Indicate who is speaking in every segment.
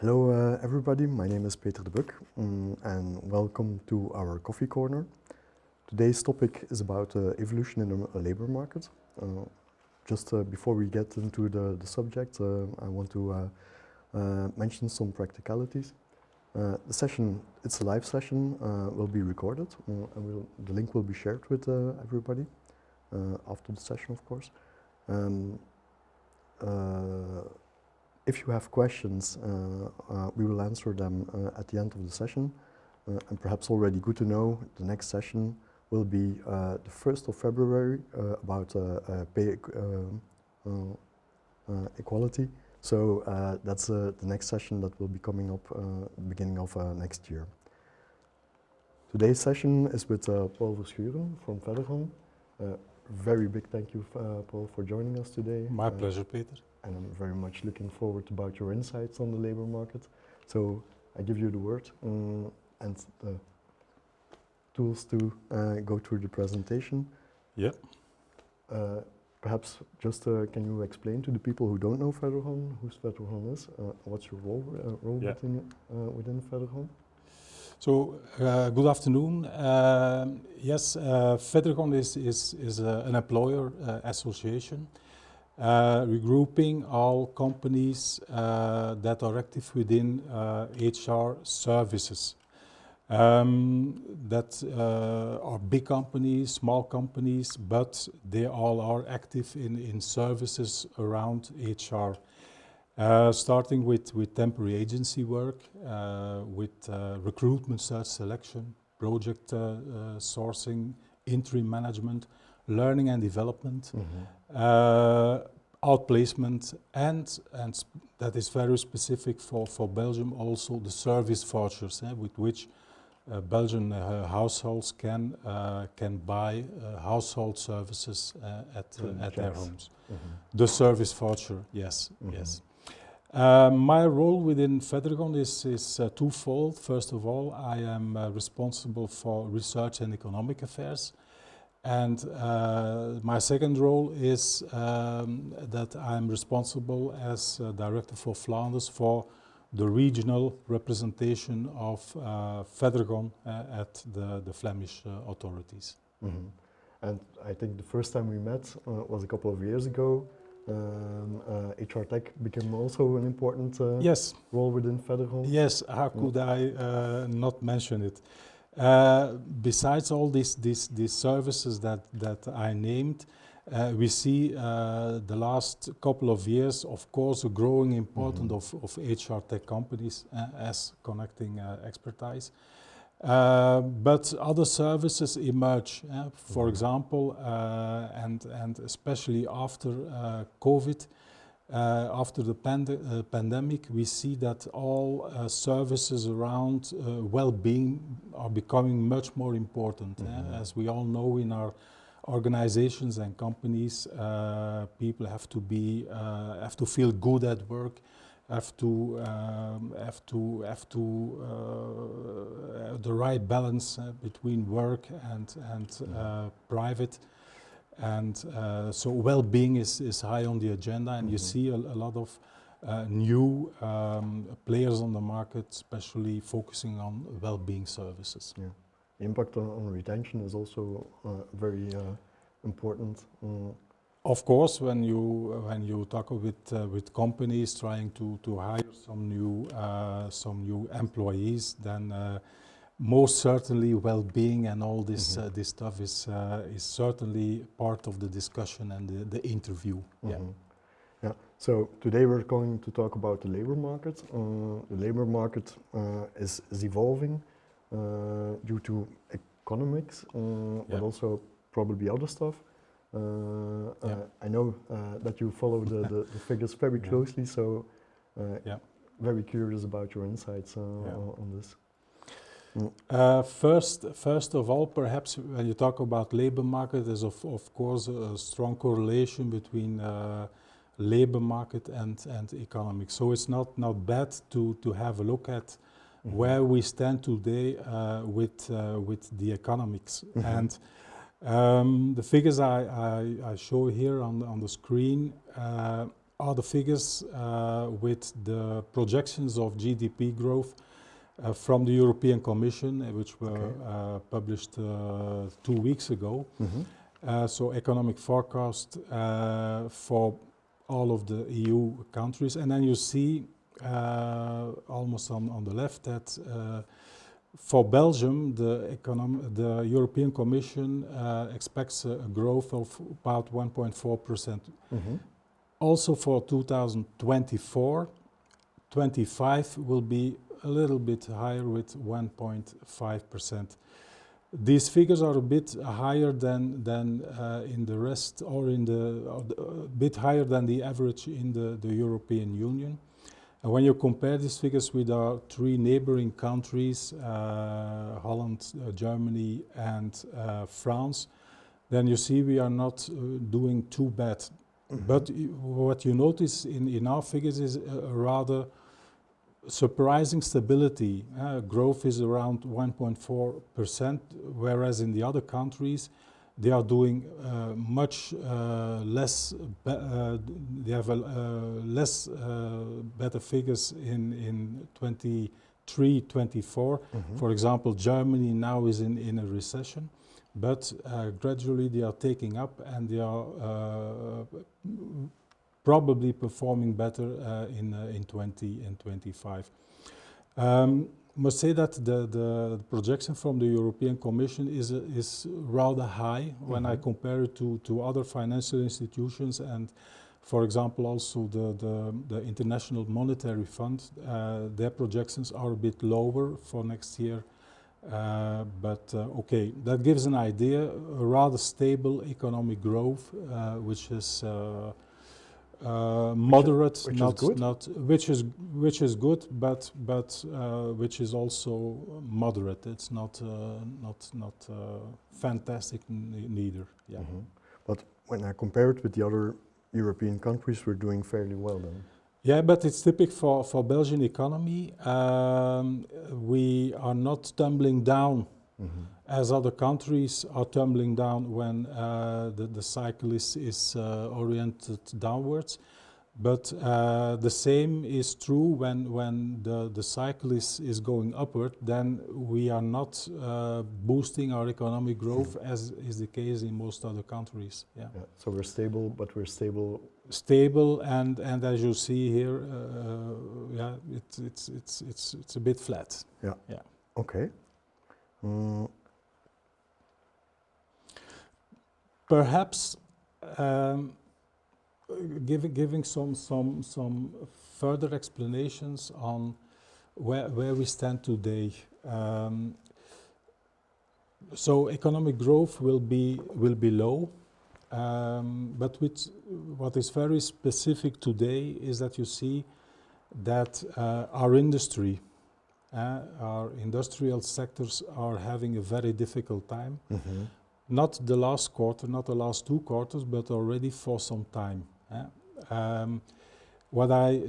Speaker 1: Hello everybody, my name is Peter de Buck and welcome to our coffee corner. Today's topic is about evolution in the labor market. Just before we get into the subject, I want to mention some practicalities. The session, it's a live session, will be recorded and the link will be shared with everybody after the session, of course. If you have questions, we will answer them at the end of the session. And perhaps already good to know, the next session will be the 1st of February about pay equality. So that's the next session that will be coming up beginning of next year. Today's session is with Paul Verschueren from Federgon. Very big thank you, Paul, for joining us today.
Speaker 2: My pleasure, Peter.
Speaker 1: And I'm very much looking forward about your insights on the labor market. So I give you the word and the tools to go through the presentation.
Speaker 2: Yeah.
Speaker 1: Perhaps just can you explain to the people who don't know Federgon, who Federgon is, what's your role within Federgon?
Speaker 2: So, good afternoon. Yes, Federgon is an employer association. Regrouping all companies that are active within HR services. That are big companies, small companies, but they all are active in services around HR. Starting with temporary agency work, with recruitment, search, selection, project sourcing, interim management, learning and development, outplacement, and that is very specific for Belgium, also the service vouchers, with which Belgian households can buy household services at their homes. The service voucher, yes, yes. My role within Federgon is twofold. First of all, I am responsible for research and economic affairs. And my second role is that I'm responsible as Director for Flanders for the regional representation of Federgon at the Flemish authorities.
Speaker 1: And I think the first time we met was a couple of years ago. HR Tech became also an important role within Federgon.
Speaker 2: Yes, how could I not mention it? Besides all these services that I named, we see the last couple of years, of course, a growing importance of HR tech companies as connecting expertise. But other services emerge. For example, and especially after COVID, after the pandemic, we see that all services around well-being are becoming much more important. As we all know, in our organizations and companies, people have to feel good at work, have the right balance between work and private. And so well-being is high on the agenda, and you see a lot of new players on the market, especially focusing on well-being services.
Speaker 1: Yeah. The impact on retention is also very important.
Speaker 2: Of course, when you talk with companies trying to hire some new employees, then most certainly well-being and all this this stuff is certainly part of the discussion and the interview.
Speaker 1: Yeah. So today we're going to talk about the labor market. The labor market is evolving due to economics, but also probably other stuff. I know that you follow the figures very closely, so very curious about your insights on this.
Speaker 2: First of all, perhaps when you talk about labor market, there's of course a strong correlation between labor market and economics. So it's not bad to have a look at where we stand today with the economics. And the figures I show here on the screen are the figures with the projections of GDP growth from the European Commission, which were published 2 weeks ago. So economic forecast for all of the EU countries. And then you see almost on the left that for Belgium, the European Commission expects a growth of about 1.4%. Also for 2024, 25 will be a little bit higher with 1.5%. These figures are a bit higher than in the rest, or a bit higher than the average in the European Union. And when you compare these figures with our 3 neighbouring countries, Holland, Germany and France, then you see we are not doing too bad. But what you notice in our figures is a rather surprising stability. Growth is around 1.4%, whereas in the other countries they are doing much less. They have less better figures in 23, 24. For example, Germany now is in a recession, but gradually they are taking up and they are probably performing better in 20 and 25. Must say that the projection from the European Commission is rather high when I compare it to other financial institutions, and for example also the International Monetary Fund. Their projections are a bit lower for next year, but okay, that gives an idea. A rather stable economic growth, which is moderate, which is good, but which is also moderate. It's not fantastic neither. Yeah.
Speaker 1: But when I compare it with the other European countries, we're doing fairly well then.
Speaker 2: Yeah, but it's typical for Belgian economy. We are not tumbling down as other countries are tumbling down when the cycle is oriented downwards. But the same is true when the cycle is going upward. Then we are not boosting our economic growth as is the case in most other countries. Yeah.
Speaker 1: So we're stable, but we're stable.
Speaker 2: Stable, and as you see here, yeah, it's a bit flat.
Speaker 1: Yeah.
Speaker 2: Yeah.
Speaker 1: Okay.
Speaker 2: Perhaps giving some further explanations on where we stand today. So economic growth will be low, but what is very specific today is that you see that our industry, our industrial sectors are having a very difficult time. Not the last quarter, not the last 2 quarters, but already for some time. What I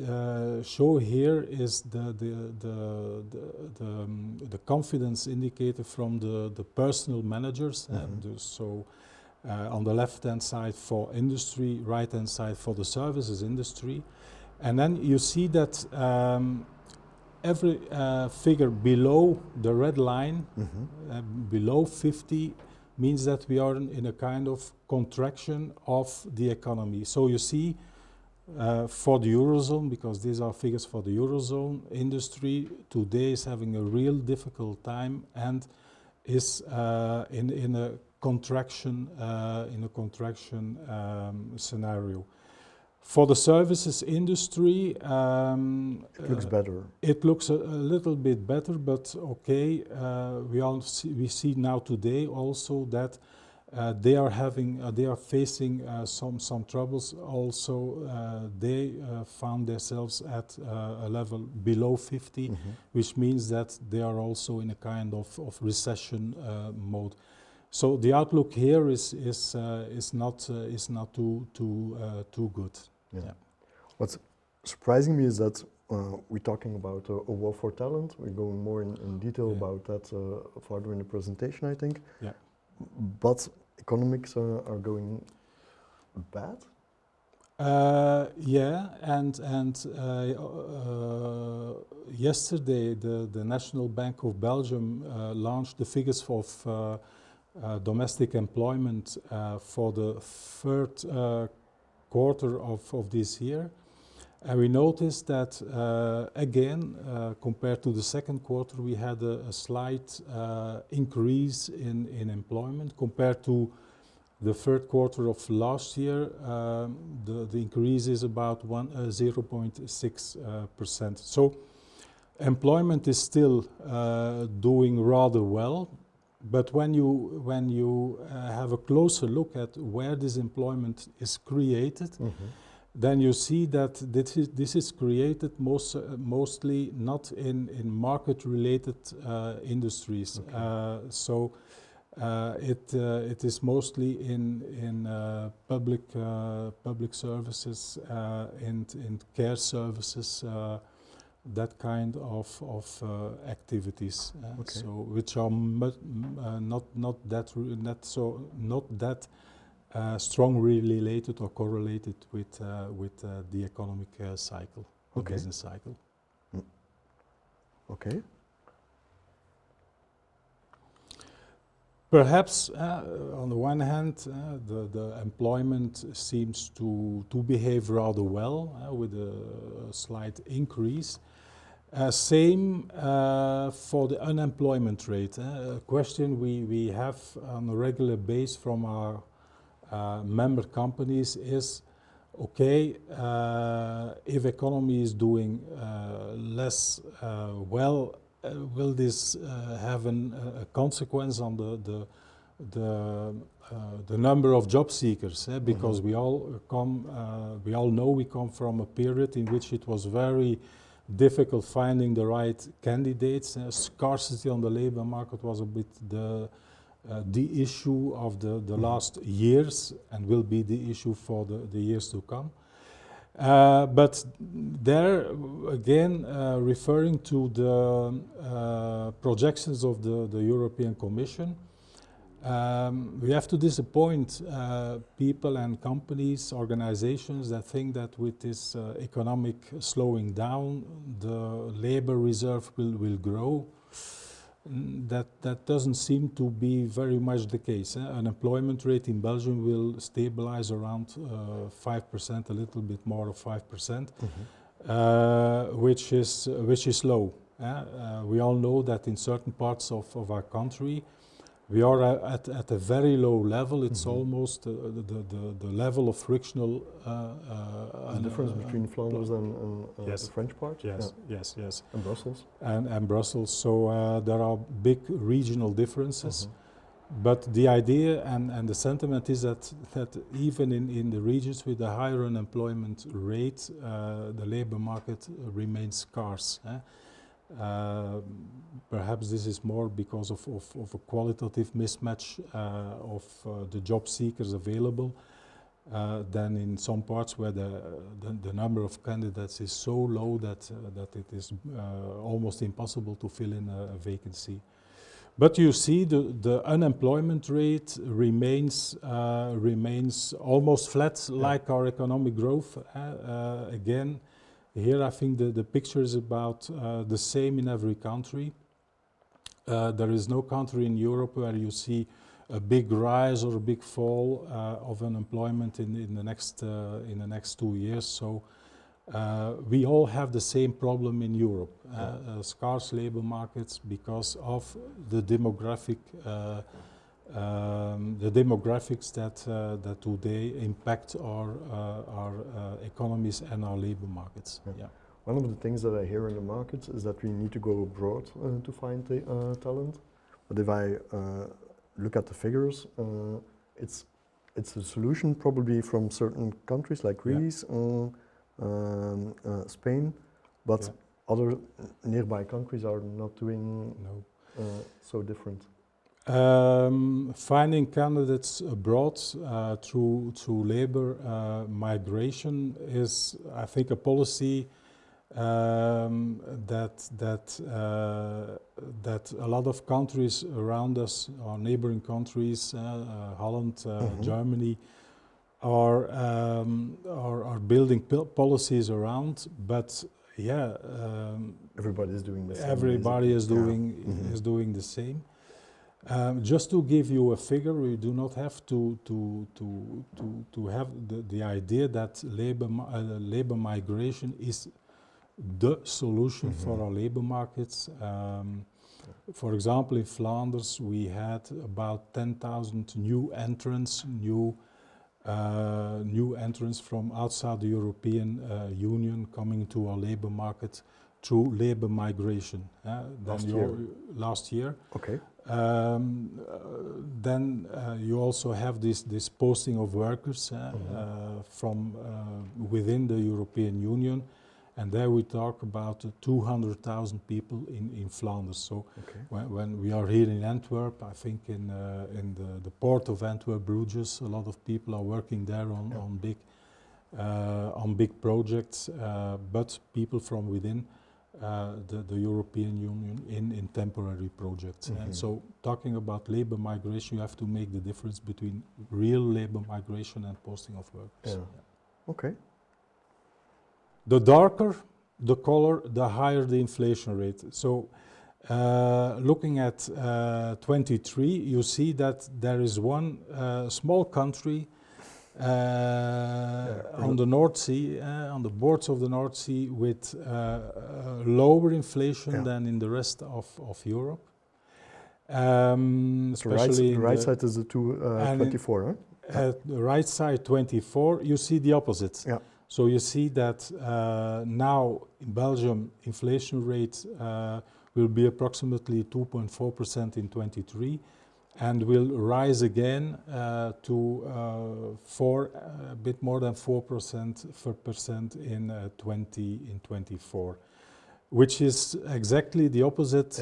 Speaker 2: show here is the confidence indicator from the personal managers. So on the left-hand side for industry, right-hand side for the services industry. And then you see that every figure below the red line, below 50, means that we are in a kind of contraction of the economy. So you see for the Eurozone, because these are figures for the Eurozone, industry today is having a real difficult time and is in a contraction scenario. For the services industry,
Speaker 1: it looks better.
Speaker 2: It looks a little bit better, but okay. We see now today also that they are facing some troubles. Also, they found themselves at a level below 50, which means that they are also in a kind of recession mode. So the outlook here is not too good.
Speaker 1: Yeah. What's surprising me is that we're talking about a war for talent. We're going more in detail about that further in the presentation, I think.
Speaker 2: Yeah.
Speaker 1: But economics are going bad?
Speaker 2: Yeah, yesterday the National Bank of Belgium launched the figures of domestic employment for the third quarter of this year. And we noticed that again, compared to the second quarter, we had a slight increase in employment compared to the third quarter of last year. The increase is about 0.6%. So employment is still doing rather well, but when you have a closer look at where this employment is created, then you see that this is created mostly not in market-related industries.
Speaker 1: Okay.
Speaker 2: So it is mostly in public services and care services, that kind of activities.
Speaker 1: Okay.
Speaker 2: So which are not that strongly related or correlated with the economic cycle or
Speaker 1: Okay.
Speaker 2: business cycle.
Speaker 1: Okay.
Speaker 2: Perhaps on the one hand, the employment seems to behave rather well with a slight increase. Same for the unemployment rate. A question we have on a regular basis from our member companies is, okay, if economy is doing less well, will this have a consequence on the number of job seekers? Because we all know we come from a period in which it was very difficult finding the right candidates. Scarcity on the labor market was a bit the issue of the last years and will be the issue for the years to come. But there again, referring to the projections of the European Commission, we have to disappoint people and companies, organizations that think that with this economic slowing down, the labor reserve will grow. That doesn't seem to be very much the case. Unemployment rate in Belgium will stabilize around 5%, a little bit more of 5%, which is low. We all know that in certain parts of our country, we are at a very low level. It's almost the level of frictional.
Speaker 1: The difference between Flanders and
Speaker 2: yes.
Speaker 1: the French part?
Speaker 2: Yes,
Speaker 1: Yeah.
Speaker 2: yes.
Speaker 1: And Brussels?
Speaker 2: And Brussels. So there are big regional differences. But the idea and the sentiment is that even in the regions with a higher unemployment rate, the labor market remains scarce. Perhaps this is more because of a qualitative mismatch of the job seekers available than in some parts where the number of candidates is so low that it is almost impossible to fill in a vacancy. But you see the unemployment rate remains almost flat, like our economic growth. Again, here I think the picture is about the same in every country. There is no country in Europe where you see a big rise or a big fall of unemployment in the next 2 years. So we all have the same problem in Europe, scarce labor markets because of the demographics that today impact our economies and our labor markets. Yeah.
Speaker 1: One of the things that I hear in the market is that we need to go abroad to find talent. But if I look at the figures, it's a solution probably from certain countries like Greece, Spain, but other nearby countries are not doing so different.
Speaker 2: Finding candidates abroad through labor migration is, I think, a policy that a lot of countries around us, our neighboring countries, Holland, Germany, are building policies around, but yeah,
Speaker 1: Everybody is doing the same.
Speaker 2: everybody
Speaker 1: basically.
Speaker 2: is doing the same. Just to give you a figure, we do not have to have the idea that labor migration is the solution for our labor markets. For example, in Flanders, we had about 10,000 new entrants from outside the European Union coming to our labor market through labor migration. Last year.
Speaker 1: Okay.
Speaker 2: Then you also have this posting of workers from within the European Union, and there we talk about 200,000 people in Flanders. So when we are here in Antwerp, I think in the port of Antwerp, Bruges, a lot of people are working there on big projects, but people from within the European Union in temporary projects. And so talking about labor migration, you have to make the difference between real labor migration and posting of workers.
Speaker 1: Okay.
Speaker 2: The darker the color, the higher the inflation rate. So looking at 23, you see that there is one small country on the North Sea, on the boards of the North Sea, with lower inflation than in the rest of Europe. Especially
Speaker 1: the right side is the 24, huh?
Speaker 2: At the right side, 24, you see the opposite.
Speaker 1: Yeah.
Speaker 2: So you see that now in Belgium, inflation rate will be approximately 2.4% in 23, and will rise again to a bit more than 4% in 24, which is exactly the opposite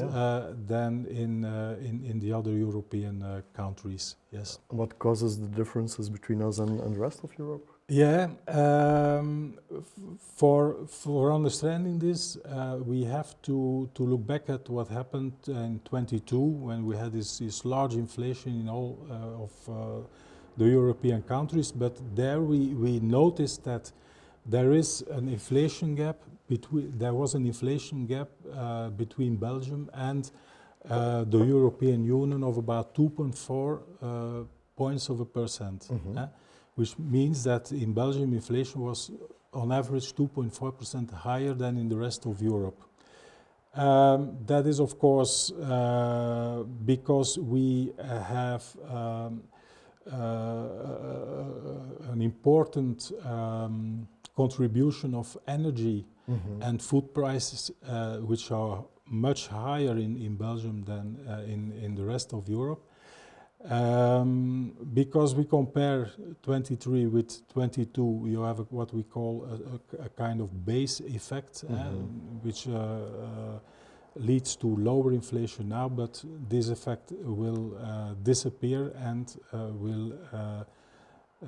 Speaker 2: than in the other European countries. Yes.
Speaker 1: What causes the differences between us and the rest of Europe?
Speaker 2: Yeah, for understanding this, we have to look back at what happened in 22 when we had this large inflation in all of the European countries. But there we noticed that there was an inflation gap between Belgium and the European Union of about 2.4 points of a percent. Which means that in Belgium inflation was on average 2.4% higher than in the rest of Europe. That is of course because we have an important contribution of energy and food prices which are much higher in Belgium than in the rest of Europe. Because we compare 23 with 22, you have what we call a kind of base effect, which leads to lower inflation now, but this effect will disappear and will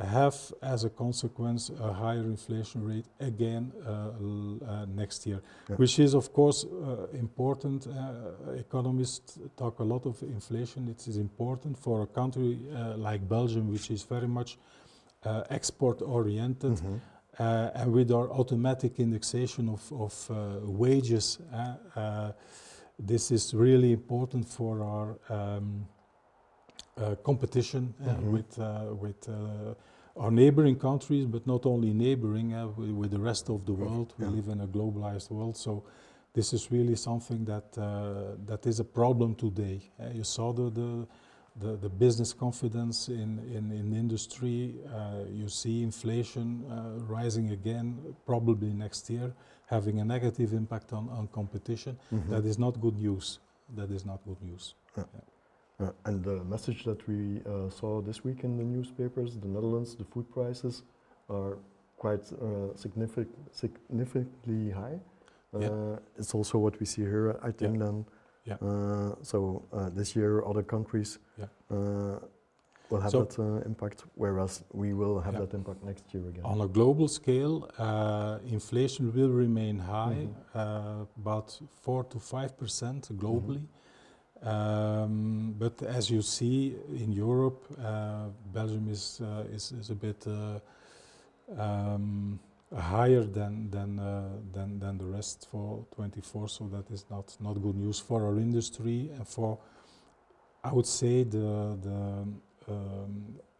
Speaker 2: have as a consequence a higher inflation rate again next year, which is of course important. Economists talk a lot of inflation. It is important for a country like Belgium, which is very much export oriented, and with our automatic indexation of wages. This is really important for our competition with our neighboring countries, but not only neighboring, with the rest of the world. We live in a globalized world, so this is really something that is a problem today. You saw the business confidence in industry. You see inflation rising again, probably next year, having a negative impact on competition. That is not good news. That is not good news.
Speaker 1: And the message that we saw this week in the newspapers, the Netherlands, the food prices are quite significantly high. It's also what we see here, I think, then. So this year, other countries will have that impact, whereas we will have that impact next year again.
Speaker 2: On a global scale, inflation will remain high, about 4 to 5% globally. But as you see in Europe, Belgium is a bit higher than the rest for 24. So that is not good news for our industry and for, I would say,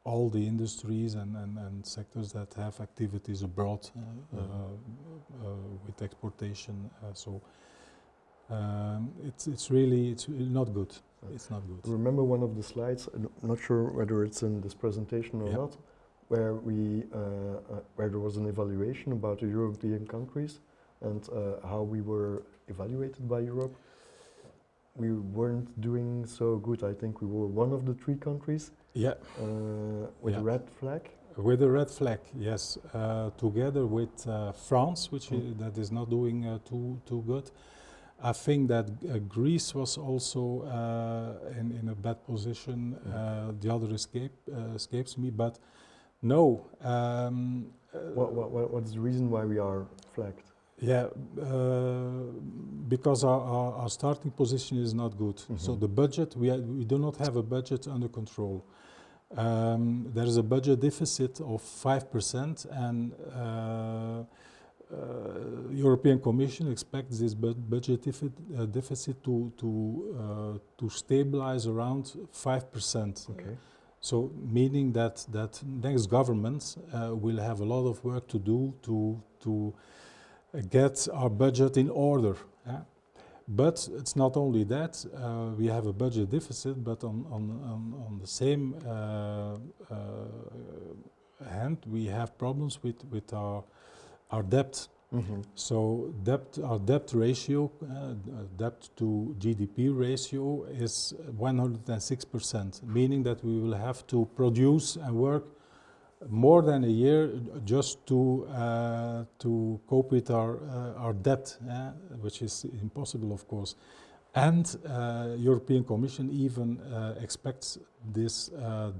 Speaker 2: all the industries and sectors that have activities abroad with exportation. It's really not good. It's not good.
Speaker 1: Remember one of the slides, I'm not sure whether it's in this presentation or not, where where there was an evaluation about the European countries and how we were evaluated by Europe. We weren't doing so good. I think we were one of the 3 countries with a red flag.
Speaker 2: With a red flag, yes. Together with France, which that is not doing too good. I think that Greece was also in a bad position. The other escapes me, but no.
Speaker 1: What's the reason why we are flagged?
Speaker 2: Yeah, because our starting position is not good. So the budget, we do not have a budget under control. There is a budget deficit of 5%, and European Commission expects this budget deficit to stabilize around 5%.
Speaker 1: Okay.
Speaker 2: So meaning that next governments will have a lot of work to do to get our budget in order. But it's not only that, we have a budget deficit, but on the same hand, we have problems with our debt. So our debt ratio, debt to GDP ratio is 106%, meaning that we will have to produce and work more than a year just to cope with our debt, which is impossible, of course. And European Commission even expects this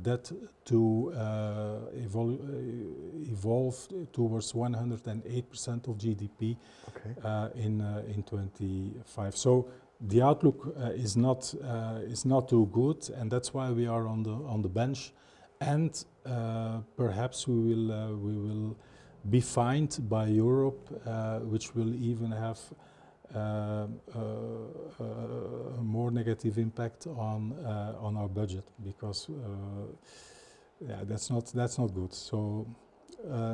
Speaker 2: debt to evolve towards 108% of GDP in 25. So the outlook is not too good, and that's why we are on the bench. And perhaps we will be fined by Europe, which will even have a more negative impact on our budget, because that's not good. So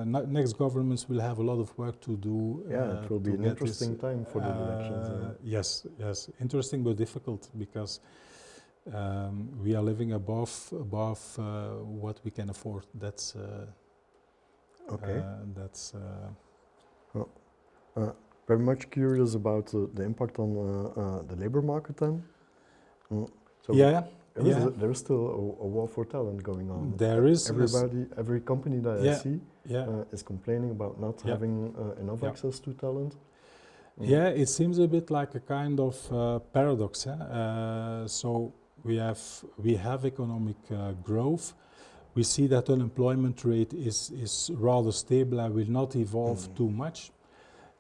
Speaker 2: next governments will have a lot of work to do.
Speaker 1: It will be an interesting time for the elections.
Speaker 2: Yes, interesting but difficult, because we are living above what we can afford. That's
Speaker 1: very much curious about the impact on the labor market then. So there is still a war for talent going on.
Speaker 2: There is.
Speaker 1: Every company that I see is complaining about not having enough access to talent.
Speaker 2: Yeah, it seems a bit like a kind of paradox. So we have economic growth. We see that unemployment rate is rather stable and will not evolve too much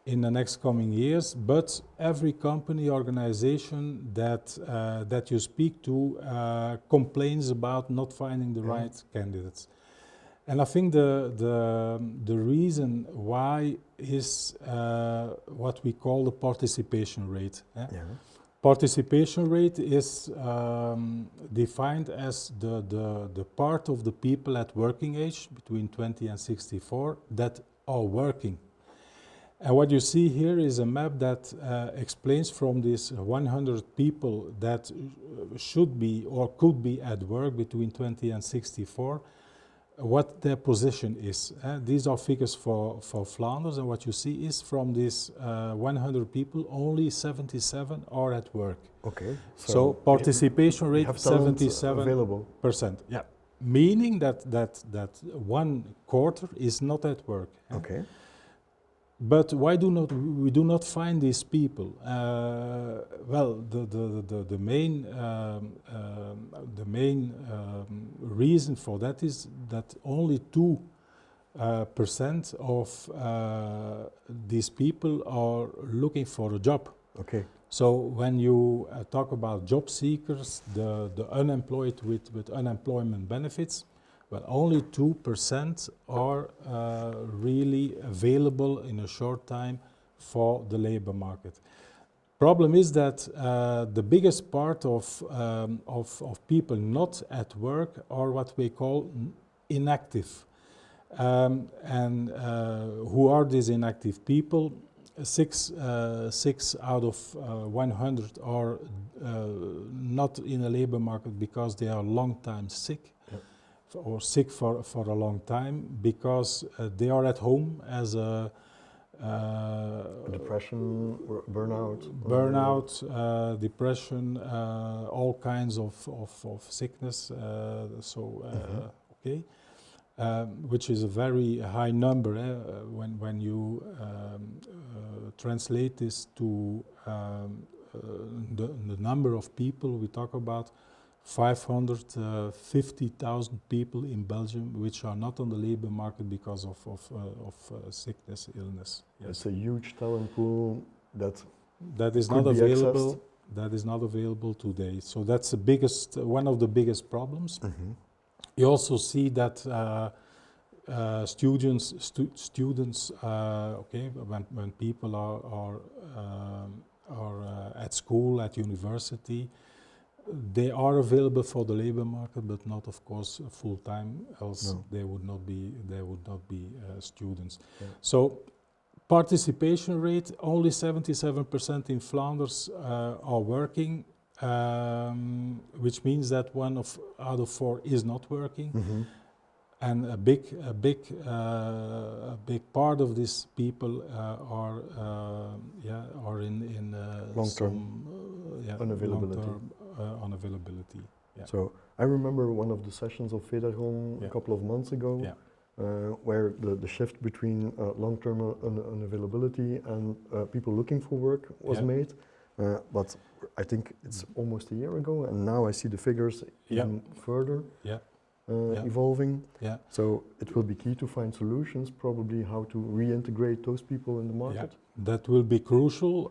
Speaker 2: in the next coming years. But every company, organization that you speak to complains about not finding the right candidates. And I think the reason why is what we call the participation rate. Participation rate is defined as the part of the people at working age between 20 and 64 that are working. And what you see here is a map that explains from these 100 people that should be or could be at work between 20 and 64, what their position is. These are figures for Flanders, and what you see is from these 100 people, only 77 are at work.
Speaker 1: Okay.
Speaker 2: So participation rate 77%. Yeah, meaning that 1/4 is not at work.
Speaker 1: Okay.
Speaker 2: But why do we not find these people? Well, the main reason for that is that only 2% of these people are looking for a job.
Speaker 1: Okay.
Speaker 2: So when you talk about job seekers, the unemployed with unemployment benefits, But only 2% are really available in a short time for the labor market. Problem is that the biggest part of people not at work are what we call inactive. And who are these inactive people? Six out of 100 are not in a labor market because they are long time sick, or sick for a long time because they are at home as a
Speaker 1: depression,
Speaker 2: burnout, depression, all kinds of sickness. Okay. Which is a very high number when you translate this to the number of people. We talk about 550,000 people in Belgium which are not on the labor market because of sickness, illness. Yes.
Speaker 1: It's a huge talent pool that
Speaker 2: is not available. That is not available today. So that's the biggest, one of the biggest problems.
Speaker 1: Mm-hmm.
Speaker 2: You also see that students, okay, when people are at school, at university, they are available for the labor market, but not, of course, full time. Else they would not be students.
Speaker 1: Yeah.
Speaker 2: So participation rate only 77% in Flanders are working. Which means that one out of four is not working,
Speaker 1: mm-hmm.
Speaker 2: and a big part of these people are in
Speaker 1: long-term unavailability.
Speaker 2: Unavailability. Yeah.
Speaker 1: So I remember one of the sessions of Federgon a couple of months ago, where the shift between long-term unavailability and people looking for work was made. But I think it's almost a year ago, and now I see the figures even further evolving. Yeah. So it will be key to find solutions, probably how to reintegrate those people in the market.
Speaker 2: Yeah. That will be crucial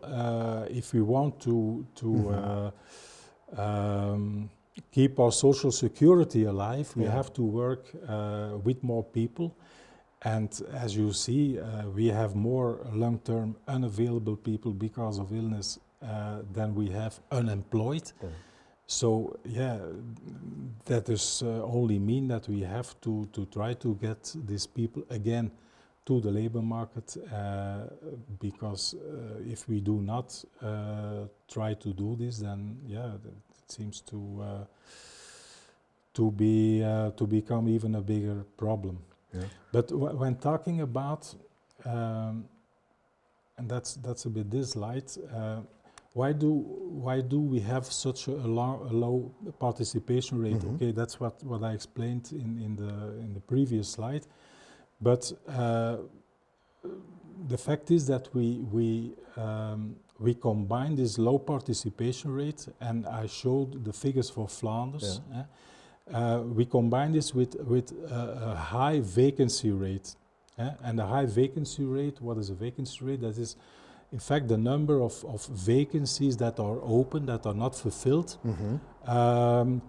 Speaker 2: if we want to keep our social security alive. We have to work with more people. And as you see, we have more long-term unavailable people because of illness than we have unemployed. Yeah. So that does only mean that we have to try to get these people again to the labor market, because if we do not try to do this, then it seems to become even a bigger problem. Yeah. But when talking about, and that's a bit this slide, why do we have such a low participation rate? Mm-hmm. Okay, that's what I explained in the previous slide. But the fact is that we combine this low participation rate, and I showed the figures for Flanders. We combine this with a high vacancy rate. And a high vacancy rate, what is a vacancy rate? That is, in fact, the number of vacancies that are open, that are not fulfilled,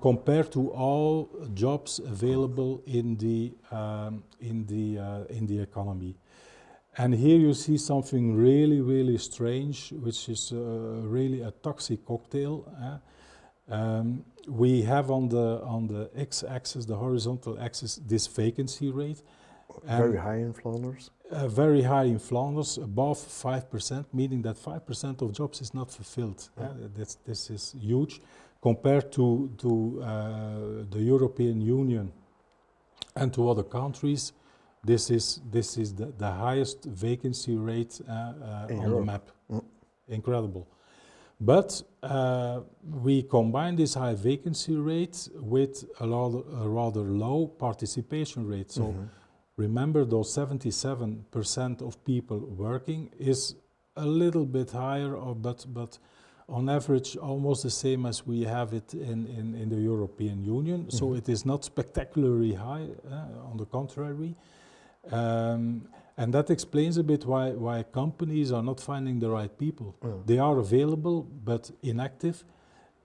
Speaker 2: compared to all jobs available in the economy. And here you see something really, really strange, which is really a toxic cocktail. We have on the x-axis, the horizontal axis, this vacancy rate.
Speaker 1: Very high in Flanders?
Speaker 2: Very high in Flanders, above 5%, meaning that 5% of jobs is not fulfilled. This is huge compared to the European Union and to other countries. This is the highest vacancy rate on the map. Incredible. But we combine this high vacancy rate with a rather low participation rate. So remember, those 77% of people working is a little bit higher, but on average almost the same as we have it in the European Union. So it is not spectacularly high, on the contrary. And that explains a bit why companies are not finding the right people. They are available but inactive.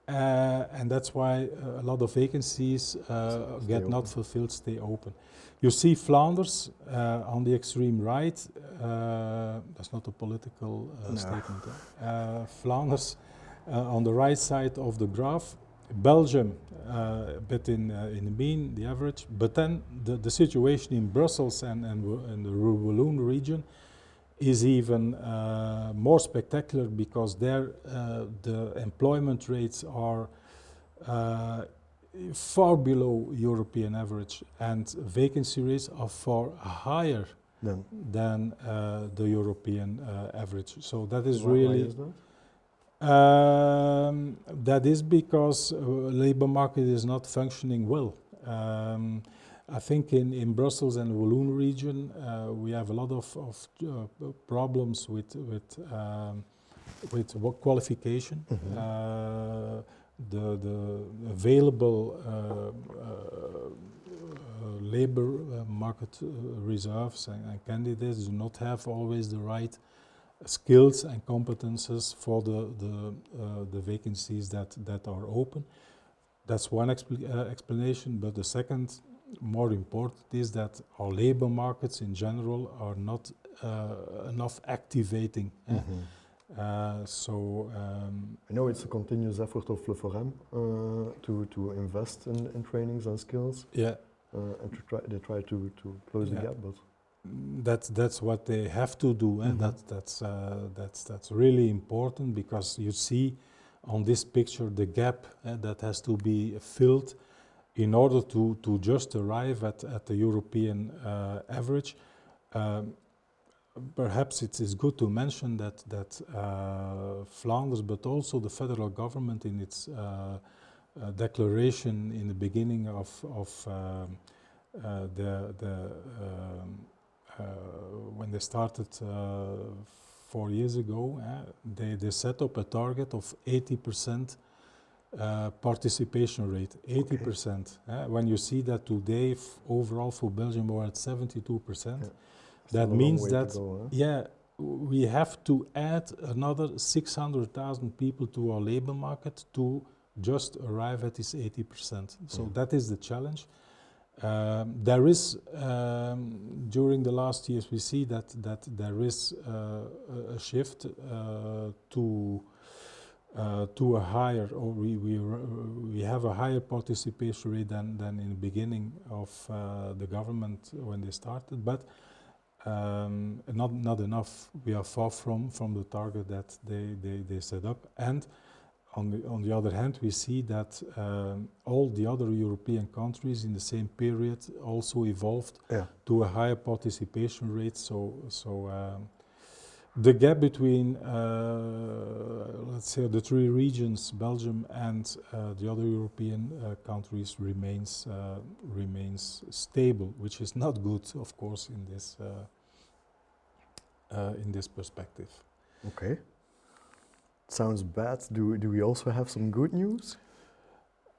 Speaker 2: And that's why a lot of vacancies get not
Speaker 1: open.
Speaker 2: fulfilled, stay open. You see Flanders on the extreme right. That's not a political
Speaker 1: No.
Speaker 2: statement. Flanders on the right side of the graph. Belgium a bit in the mean, the average. But then the situation in Brussels and the Walloon region is even more spectacular because there the employment rates are far below European average, and vacancy rates are far higher than the European average. So that is really.
Speaker 1: Why is that?
Speaker 2: That is because labor market is not functioning well. I think in Brussels and Walloon region we have a lot of problems with work qualification. The available labor market reserves and candidates do not have always the right skills and competences for the vacancies that are open. That's one explanation, but the second, more important, is that our labor markets in general are not enough activating.
Speaker 1: I know it's a continuous effort of Le Forum to invest in trainings and skills.
Speaker 2: Yeah.
Speaker 1: And they try to close the gap, but
Speaker 2: that's what they have to do, and that's really important, because you see on this picture the gap that has to be filled in order to just arrive at the European average. Perhaps it is good to mention that Flanders, but also the federal government in its declaration in the beginning of when they started 4 years ago, they set up a target of 80% participation rate. 80%. When you see that today, overall for Belgium, we're at 72%. That means that we have to add another 600,000 people to our labor market to just arrive at this 80%. So that is the challenge. There is, during the last years, we see that there is a shift to a higher, or we have a higher participation rate than in the beginning of the government when they started, but not enough. We are far from the target that they set up. And on the other hand, we see that all the other European countries in the same period also evolved to a higher participation rate. So the gap between, let's say, the three regions, Belgium and the other European countries, remains stable, which is not good, of course, in this perspective.
Speaker 1: Okay. Sounds bad. Do we also have some good news?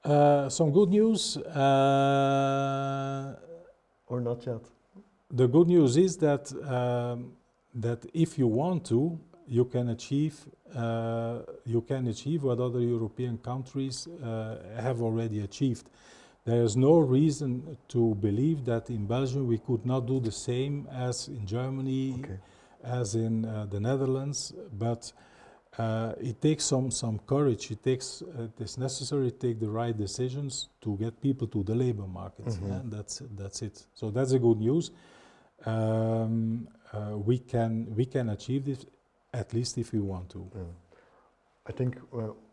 Speaker 2: Some good news.
Speaker 1: Or not yet?
Speaker 2: The good news is that if you want to, you can achieve what other European countries have already achieved. There is no reason to believe that in Belgium we could not do the same as in Germany, as in the Netherlands, but it takes some courage. It is necessary to take the right decisions to get people to the labor market, and that's it. So that's the good news. We can achieve this, at least if we want to.
Speaker 1: Yeah. I think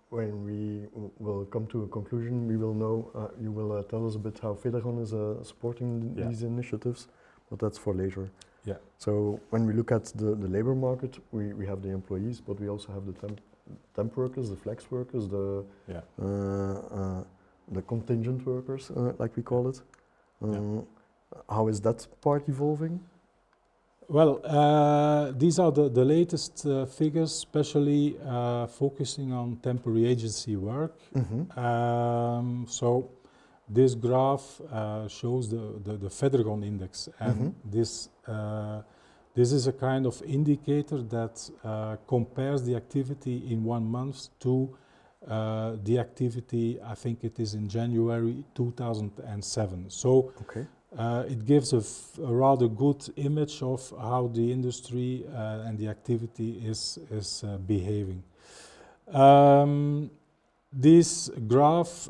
Speaker 1: when we will come to a conclusion, we will know. You will tell us a bit how Federgon is supporting these initiatives, but that's for later.
Speaker 2: Yeah.
Speaker 1: So when we look at the labor market, we have the employees, but we also have the temp workers, the flex workers, the contingent workers, like we call it. How is that part evolving?
Speaker 2: Well, these are the latest figures, especially focusing on temporary agency work. So this graph shows the Federgon index, and this is a kind of indicator that compares the activity in 1 month to The activity, I think it is in January 2007. So
Speaker 1: Okay.
Speaker 2: it gives a rather good image of how the industry and the activity is behaving. This graph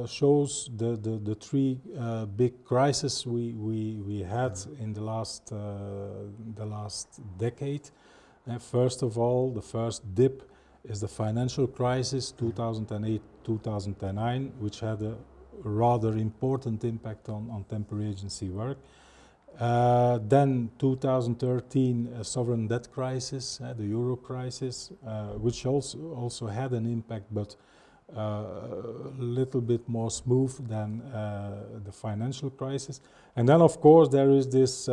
Speaker 2: shows the three big crises we had in the last decade. First of all, the first dip is the financial crisis, 2008-2009, which had a rather important impact on temporary agency work. Then 2013, sovereign debt crisis, the euro crisis, which also had an impact, but a little bit more smooth than the financial crisis. And then, of course, there is this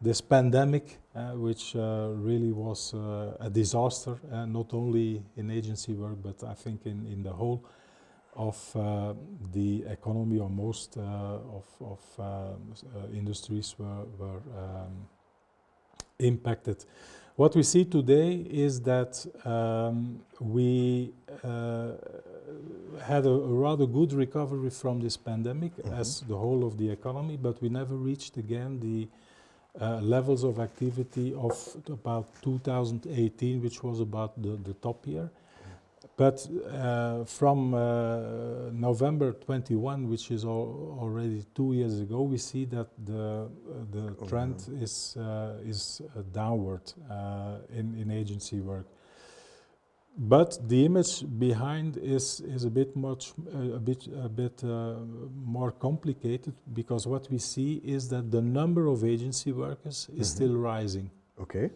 Speaker 2: this pandemic, which really was a disaster, not only in agency work, but I think in the whole of the economy, or most of industries were impacted. What we see today is that we had a rather good recovery from this pandemic, as the whole of the economy, but we never reached again the levels of activity of about 2018, which was about the top year. But from November 21, which is already 2 years ago, we see that the trend is downward in agency work. But the image behind is a bit more complicated, because what we see is that the number of agency workers is still rising.
Speaker 1: Okay.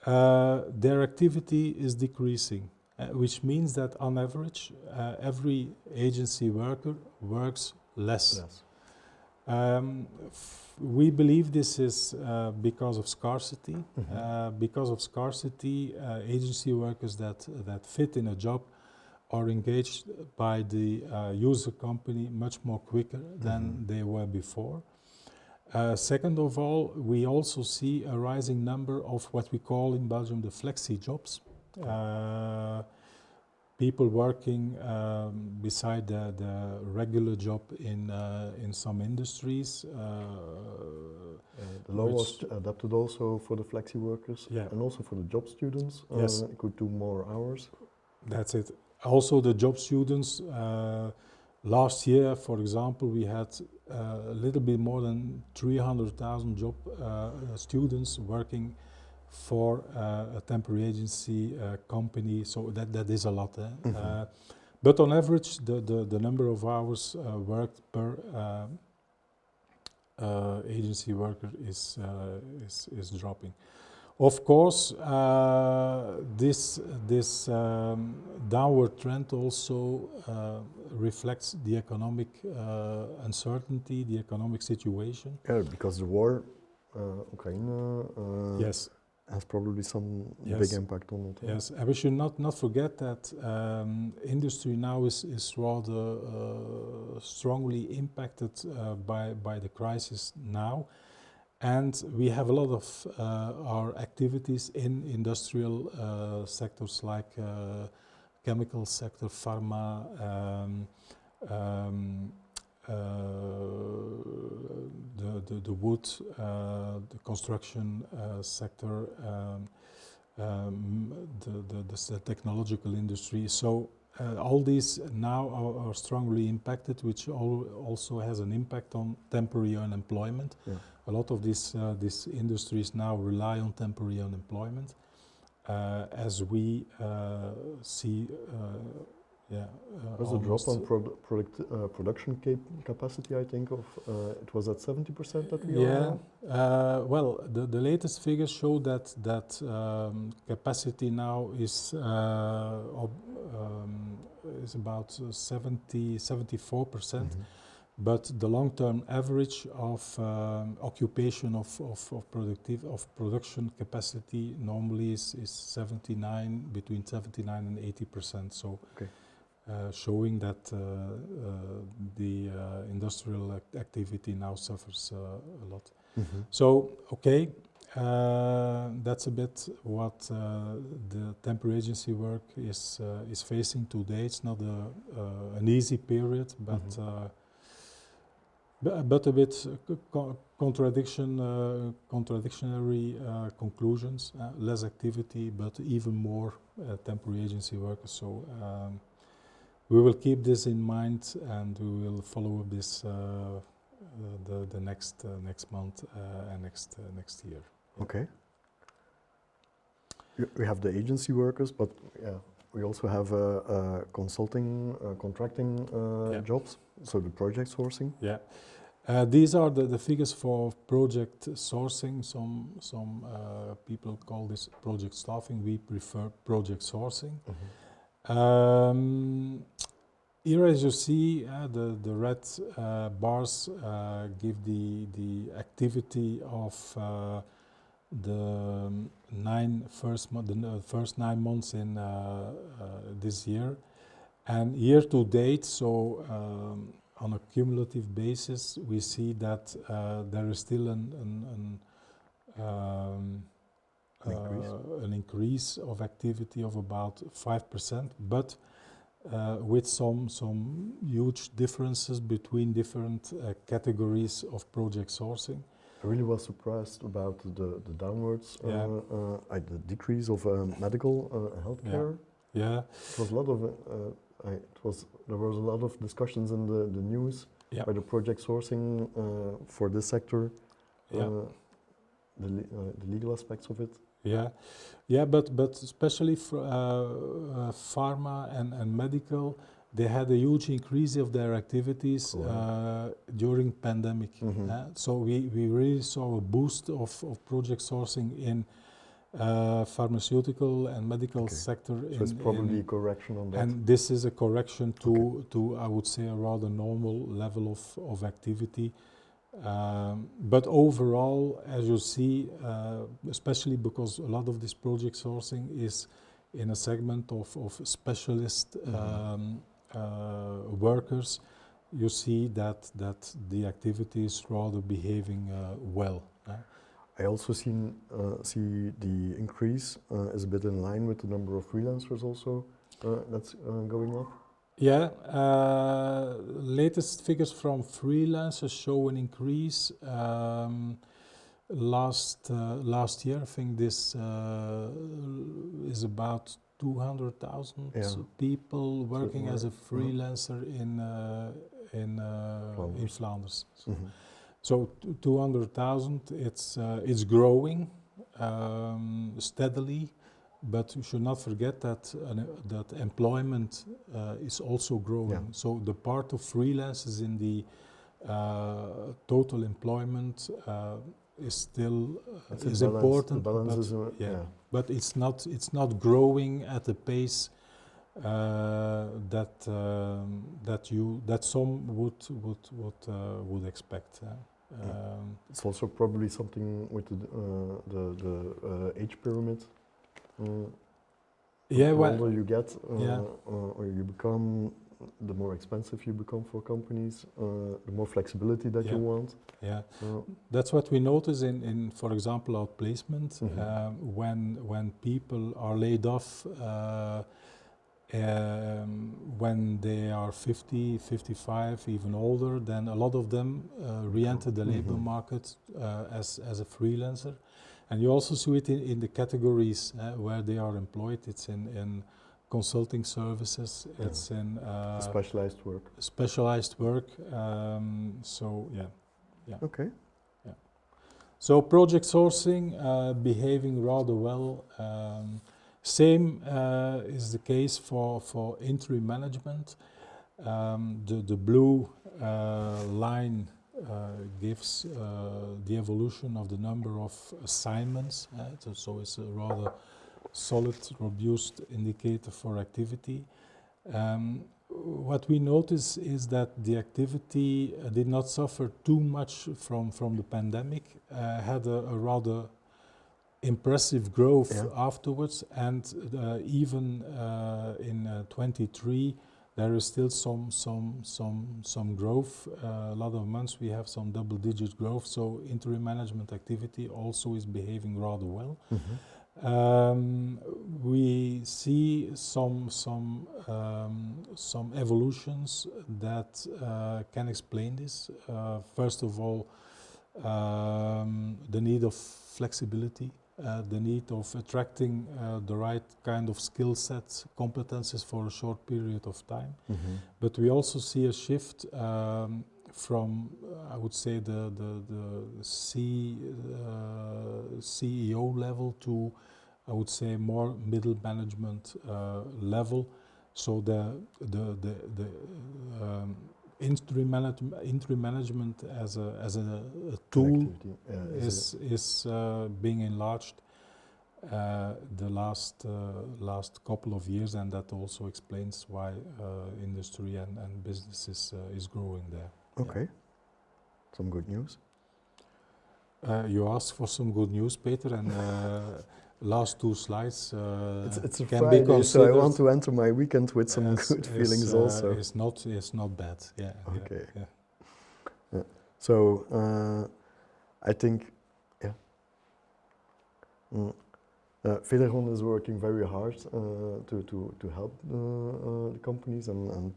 Speaker 2: Their activity is decreasing. Which means that on average, every agency worker works less. We believe this is because of scarcity. Because of scarcity, agency workers that fit in a job are engaged by the user company much more quicker than they were before. Second of all, we also see a rising number of what we call in Belgium the flexi jobs. People working beside the regular job in some industries.
Speaker 1: The law was adapted also for the flexi workers, and also for the job students.
Speaker 2: Yes,
Speaker 1: could do more hours.
Speaker 2: That's it. Also, the job students. Last year, for example, we had a little bit more than 300,000 job students working for a temporary agency company, so that is a lot. But on average, the number of hours worked per agency worker is dropping. Of course, this downward trend also reflects the economic uncertainty, the economic situation.
Speaker 1: Yeah, because the war, Ukraine,
Speaker 2: yes,
Speaker 1: has probably some big impact on it.
Speaker 2: Yes, and we should not forget that industry now is rather strongly impacted by the crisis now. And we have a lot of our activities in industrial sectors like chemical sector, pharma, the wood, the construction sector, the technological industry. So all these now are strongly impacted, which also has an impact on temporary unemployment. Yeah. A lot of these industries now rely on temporary unemployment, as we see.
Speaker 1: There's a drop on production capacity, I think, of it was at 70% that we are now?
Speaker 2: Well, the latest figures show that capacity now is about 74%. But the long-term average of occupation of production capacity normally is 79, between 79 and 80%. So, showing that the industrial activity now suffers a lot. So, That's a bit what the temporary agency work is facing today. It's not an easy period, but but a bit contradictionary conclusions. Less activity, but even more temporary agency workers. So we will keep this in mind, and we will follow up this the next month and next year.
Speaker 1: Okay. We have the agency workers, but we also have consulting, contracting jobs, so the project sourcing.
Speaker 2: Yeah. These are the figures for project sourcing. Some people call this project staffing. We prefer project sourcing. Here, as you see, the red bars give the activity of the first 9 months in this year, and year to date. So on a cumulative basis, we see that there is still an increase of activity of about 5%, but with some huge differences between different categories of project sourcing.
Speaker 1: I really was surprised about the downwards, the decrease of medical healthcare.
Speaker 2: Yeah.
Speaker 1: It was a lot of there was a lot of discussions in the news by the project sourcing for this sector, the legal aspects of it.
Speaker 2: But especially for pharma and medical, they had a huge increase of their activities during pandemic. So we really saw a boost of project sourcing in pharmaceutical and medical sector.
Speaker 1: So it's probably a correction on that.
Speaker 2: And this is a correction to I would say, a rather normal level of activity. But overall, as you see, especially because a lot of this project sourcing is in a segment of specialist workers, you see that the activity is rather behaving well.
Speaker 1: I also see the increase is a bit in line with the number of freelancers also that's going up.
Speaker 2: Yeah, latest figures from freelancers show an increase. Last year, I think this is about 200,000 people working as a freelancer in Flanders. So 200,000. It's growing steadily. But you should not forget that employment is also growing. So the part of freelancers in the total employment is still is important. But it's not growing at the pace that some would expect.
Speaker 1: It's also probably something with the age pyramid. The older you get, or you become, the more expensive you become for companies, the more flexibility that you want.
Speaker 2: That's what we notice in for example, outplacement. When people are laid off when they are 50, 55, even older, then a lot of them re-enter the labor market as a freelancer. And you also see it in the categories where they are employed. It's in consulting services. It's in
Speaker 1: specialized work.
Speaker 2: Specialized work.
Speaker 1: Okay.
Speaker 2: So project sourcing behaving rather well. Same is the case for interim management. The blue line gives the evolution of the number of assignments. So it's a rather solid, robust indicator for activity. What we notice is that the activity did not suffer too much from the pandemic, had a rather impressive growth afterwards, and even in 23 there is still some growth. A lot of months we have some double-digit growth, so interim management activity also is behaving rather well. We see some evolutions that can explain this. First of all, the need of flexibility, the need of attracting the right kind of skill sets, competences for a short period of time. But we also see a shift from, I would say, the CEO level to, I would say, more middle management level. So the interim management as a tool is being enlarged the last couple of years, and that also explains why industry and business is growing there.
Speaker 1: Okay, some good news.
Speaker 2: You asked for some good news, Peter, and last two slides
Speaker 1: it's a
Speaker 2: can
Speaker 1: Friday,
Speaker 2: be considered.
Speaker 1: so I want to enter my weekend with some good feelings also.
Speaker 2: It's not bad. Yeah.
Speaker 1: Okay.
Speaker 2: Yeah.
Speaker 1: So I think, Federgon is working very hard to help the companies and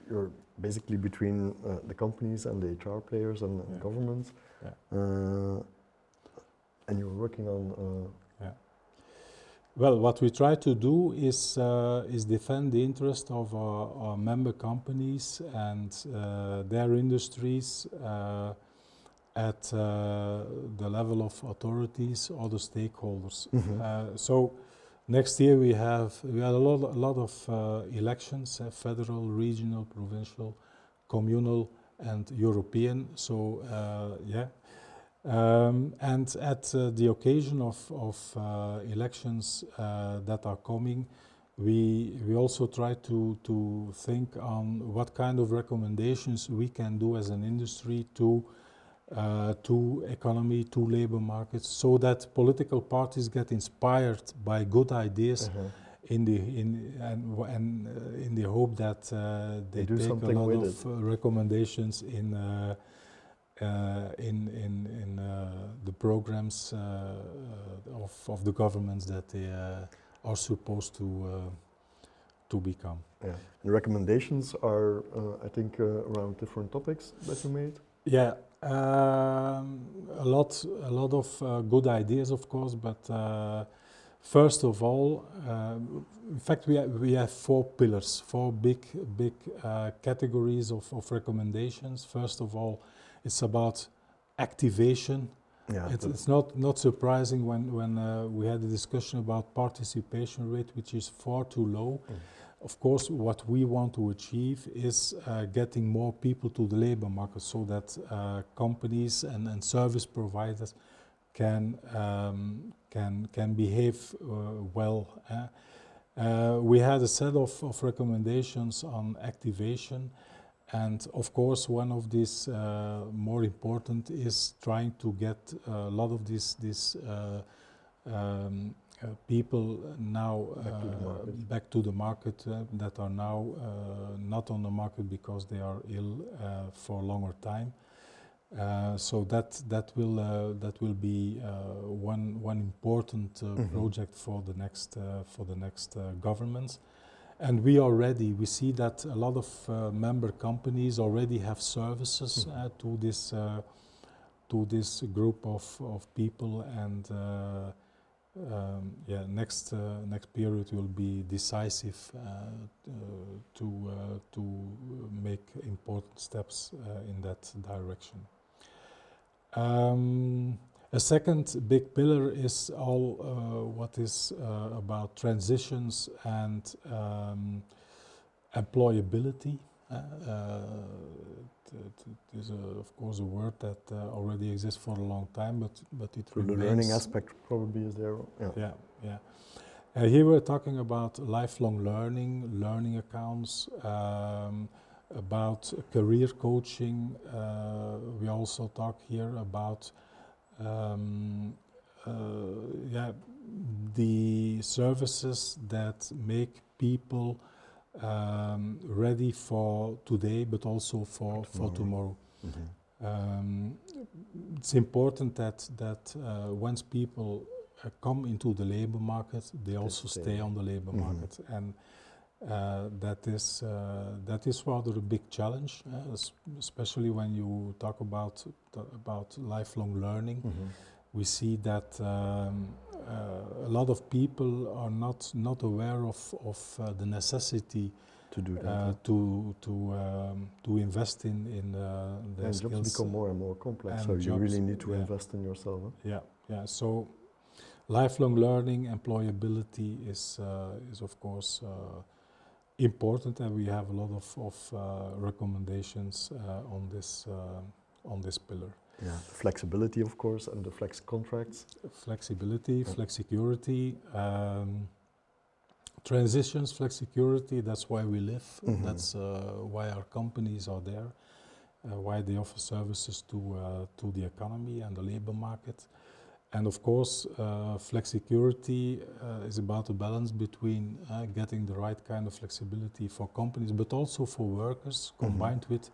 Speaker 1: you're basically between the companies and the HR players and governments. And you're working on.
Speaker 2: Well, what we try to do is defend the interest of our member companies and their industries at the level of authorities or the stakeholders. So next year we had a lot of elections: federal, regional, provincial, communal, and European. So and at the occasion of elections that are coming, we also try to think on what kind of recommendations we can do as an industry to economy, to labor markets, so that political parties get inspired by good ideas in the hope that they take a lot of recommendations in the programs of the governments that they are supposed to become.
Speaker 1: Yeah, and recommendations are, I think, around different topics that you made.
Speaker 2: Yeah, a lot of good ideas, of course, but first of all, in fact, we have four pillars, four big categories of recommendations. First of all, it's about activation. Yeah, it's not surprising when we had a discussion about participation rate, which is far too low. Of course, what we want to achieve is getting more people to the labor market, so that companies and service providers can behave well. We had a set of recommendations on activation, and of course, one of these more important is trying to get a lot of these people now back to the market that are now not on the market because they are ill for a longer time. So that will be one important project for the next governments. And we are ready. We see that a lot of member companies already have services to this group of people, and next period will be decisive to make important steps in that direction. A second big pillar is all what is about transitions and employability. It is of course a word that already exists for a long time, but it remains.
Speaker 1: The learning aspect probably is there.
Speaker 2: Yeah. Here we're talking about lifelong learning accounts, about career coaching. We also talk here about yeah, the services that make people ready for today, but also for tomorrow. It's important that once people come into the labor market, they also stay on the labor market, and that is rather a big challenge, especially when you talk about lifelong learning. We see that a lot of people are not aware of the necessity
Speaker 1: To do that.
Speaker 2: to invest in their
Speaker 1: And
Speaker 2: skills.
Speaker 1: jobs become more and more complex, so you
Speaker 2: jobs,
Speaker 1: really need to invest in yourself. Huh?
Speaker 2: Yeah. So lifelong learning, employability is of course important, and we have a lot of recommendations on this pillar.
Speaker 1: Yeah, flexibility, of course, and the flex contracts.
Speaker 2: Flexibility, flexicurity, transitions, flexicurity. That's why we live. That's why our companies are there. Why they offer services to the economy and the labor market. And of course, flexicurity is about a balance between getting the right kind of flexibility for companies, but also for workers, combined with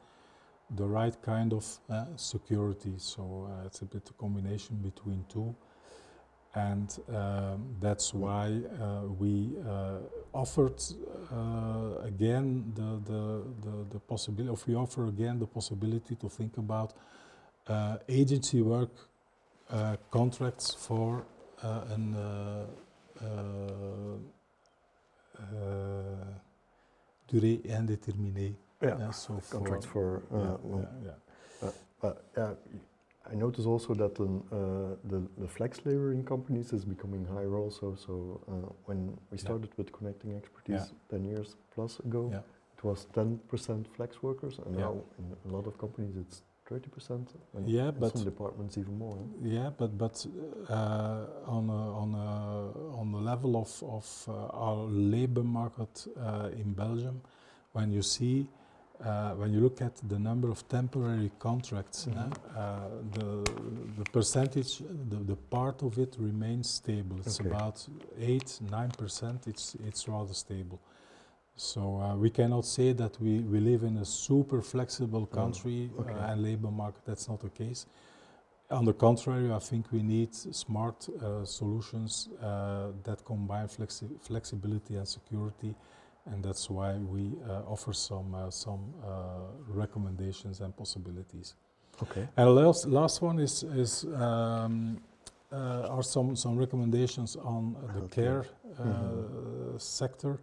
Speaker 2: the right kind of security. So it's a bit a combination between two. And that's why we offered again the possibility, we offer again the possibility to think about agency work contracts for an durée indéterminée.
Speaker 1: Yeah,
Speaker 2: so
Speaker 1: contracts for. I notice also that the flex laboring companies is becoming higher also. So when we started with Connecting Expertise 10 years plus ago, it was 10% flex workers, and now in a lot of companies it's 30%. And in some departments even more. Huh?
Speaker 2: Yeah, but on the level of our labor market in Belgium, when you see. When you look at the number of temporary contracts, the percentage, the part of it remains stable. It's about 8-9%. It's rather stable. So we cannot say that we live in a super flexible country and labor market. That's not the case. On the contrary, I think we need smart solutions that combine flexibility and security. And that's why we offer some recommendations and possibilities.
Speaker 1: Okay.
Speaker 2: And the last one are some recommendations on the care sector,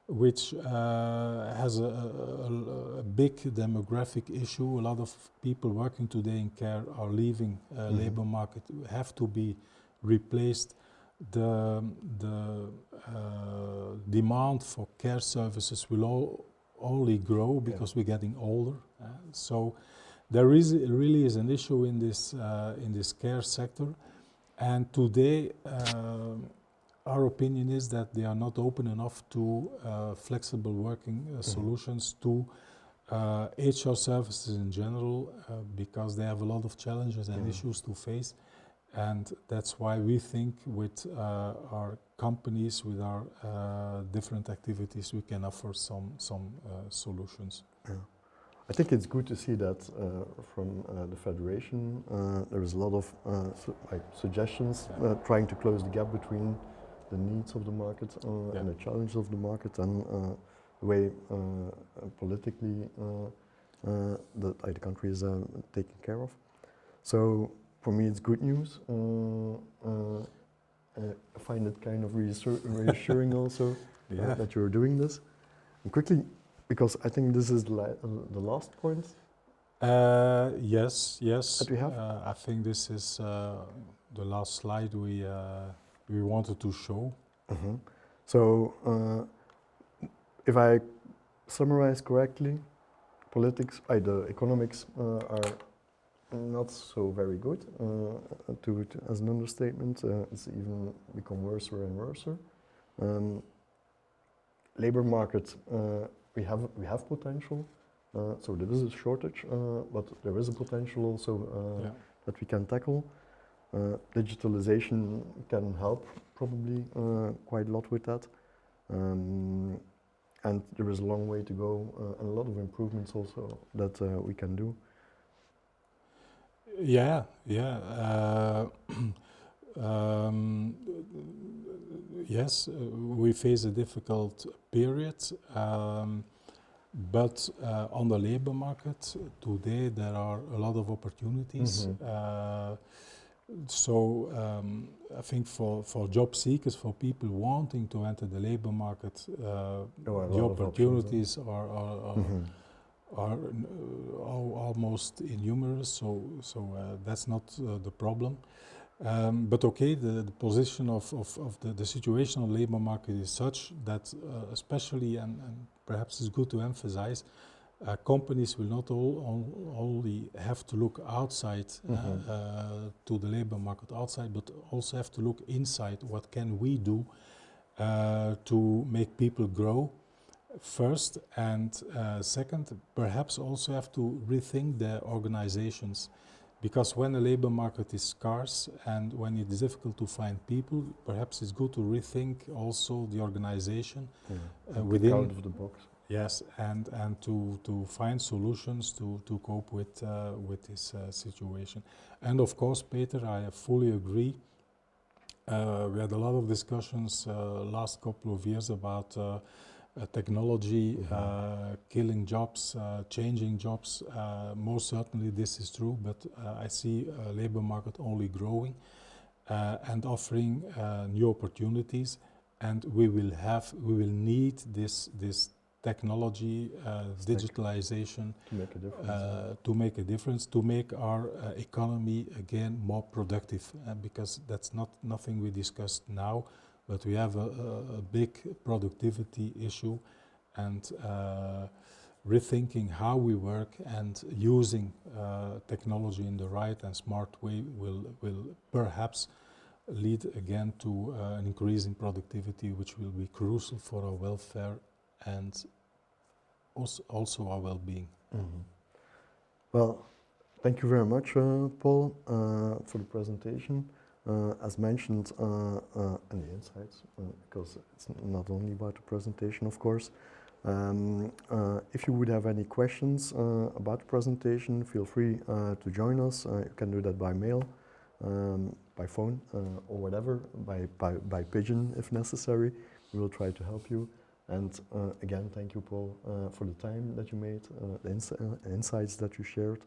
Speaker 2: which has a big demographic issue. A lot of people working today in care are leaving labor market, have to be replaced. The demand for care services will only grow because we're getting older. So there really is an issue in this care sector, and today our opinion is that they are not open enough to flexible working solutions to HR services in general, because they have a lot of challenges and issues to face. And that's why we think with our companies, with our different activities, we can offer some solutions.
Speaker 1: Yeah. I think it's good to see that from the Federation there is a lot of suggestions trying to close the gap between the needs of the market and the challenges of the market, and the way politically the country is taken care of. So for me, it's good news. I find it kind of reassuring also that you're doing this. And quickly, because I think this is the last point.
Speaker 2: Yes.
Speaker 1: That we have.
Speaker 2: I think this is the last slide we wanted to show.
Speaker 1: So, if I summarize correctly, the economics are not so very good, as an understatement. It's even become worse and worse. Labor market, we have potential, so there is a shortage, but there is a potential also that we can tackle. Digitalization can help probably quite a lot with that. And there is a long way to go and a lot of improvements also that we can do.
Speaker 2: Yeah, yeah. Um, yes, we face a difficult period, but on the labor market today there are a lot of opportunities. So I think for job seekers, for people wanting to enter the labor market,
Speaker 1: There are a
Speaker 2: the
Speaker 1: lot of options,
Speaker 2: opportunities are almost innumerous. So that's not the problem. But okay, the position of the situation on the labor market is such that especially, and perhaps it's good to emphasize, companies will not only have to look outside to the labor market outside, but also have to look inside. What can we do to make people grow? First, and second, perhaps also have to rethink their organizations. Because when the labor market is scarce and when it is difficult to find people, perhaps it's good to rethink also the organization within.
Speaker 1: Think out of the box.
Speaker 2: Yes, and to find solutions to cope with this situation. And of course, Peter, I fully agree. We had a lot of discussions last couple of years about technology killing jobs, changing jobs. Most certainly this is true, but I see labor market only growing and offering new opportunities, and we will need this technology, digitalization to make a difference, to make our economy again more productive, because that's nothing we discussed now. But we have a big productivity issue, and rethinking how we work and using technology in the right and smart way will perhaps lead again to an increase in productivity, which will be crucial for our welfare and also our well-being.
Speaker 1: Well, thank you very much, Paul, for the presentation. As mentioned, and the insights, because it's not only about the presentation, of course. If you would have any questions about the presentation, feel free to join us. You can do that by mail, by phone, or whatever, by pigeon if necessary. We will try to help you. And again, thank you, Paul, for the time that you made, the insights that you shared,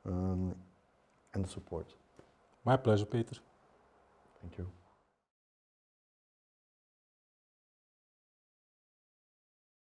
Speaker 1: and the support.
Speaker 2: My pleasure, Peter.
Speaker 1: Thank you.